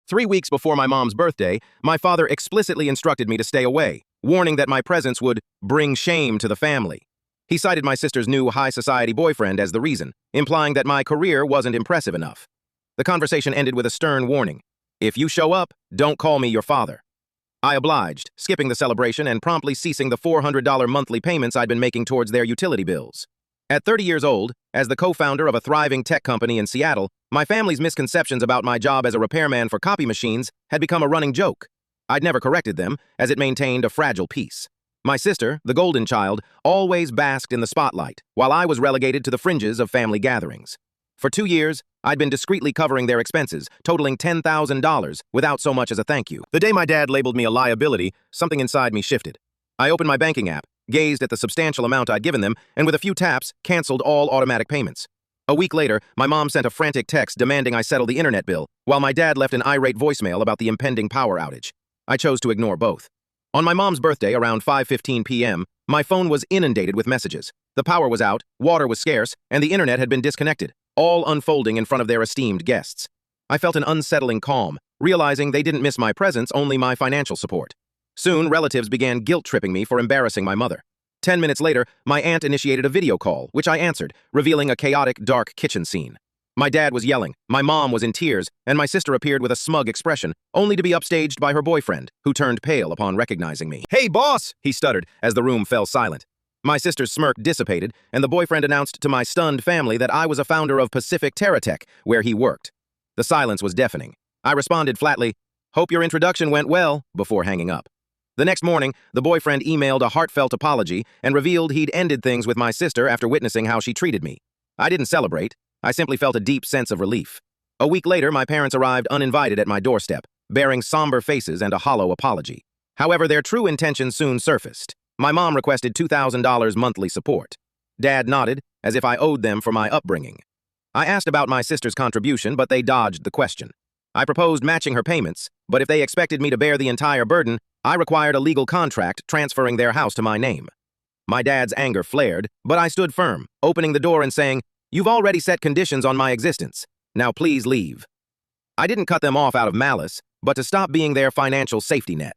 3 weeks before my mom's birthday, my father explicitly instructed me to stay away, warning that my presence would bring shame to the family. He cited my sister's new high society boyfriend as the reason, implying that my career wasn't impressive enough. The conversation ended with a stern warning. If you show up, don't call me your father. I obliged, skipping the celebration and promptly ceasing the $400 monthly payments I'd been making towards their utility bills. At 30 years old, as the co-founder of a thriving tech company in Seattle, my family's misconceptions about my job as a repairman for copy machines had become a running joke. I'd never corrected them, as it maintained a fragile peace. My sister, the golden child, always basked in the spotlight, while I was relegated to the fringes of family gatherings. For 2 years, I'd been discreetly covering their expenses, totaling $10,000, without so much as a thank you. The day my dad labeled me a liability, something inside me shifted. I opened my banking app, gazed at the substantial amount I'd given them, and with a few taps, canceled all automatic payments. A week later, my mom sent a frantic text demanding I settle the internet bill, while my dad left an irate voicemail about the impending power outage. I chose to ignore both. On my mom's birthday, around 5:15 p.m., my phone was inundated with messages. The power was out, water was scarce, and the internet had been disconnected, all unfolding in front of their esteemed guests. I felt an unsettling calm, realizing they didn't miss my presence, only my financial support. Soon, relatives began guilt-tripping me for embarrassing my mother. 10 minutes later, my aunt initiated a video call, which I answered, revealing a chaotic, dark kitchen scene. My dad was yelling, my mom was in tears, and my sister appeared with a smug expression, only to be upstaged by her boyfriend, who turned pale upon recognizing me. "Hey, boss!" he stuttered as the room fell silent. My sister's smirk dissipated, and the boyfriend announced to my stunned family that I was a founder of Pacific Terratech, where he worked. The silence was deafening. I responded flatly, "Hope your introduction went well," before hanging up. The next morning, the boyfriend emailed a heartfelt apology and revealed he'd ended things with my sister after witnessing how she treated me. I didn't celebrate. I simply felt a deep sense of relief. A week later, my parents arrived uninvited at my doorstep, bearing somber faces and a hollow apology. However, their true intentions soon surfaced. My mom requested $2,000 monthly support. Dad nodded, as if I owed them for my upbringing. I asked about my sister's contribution, but they dodged the question. I proposed matching her payments, but if they expected me to bear the entire burden, I required a legal contract transferring their house to my name. My dad's anger flared, but I stood firm, opening the door and saying, "You've already set conditions on my existence. Now please leave." I didn't cut them off out of malice, but to stop being their financial safety net.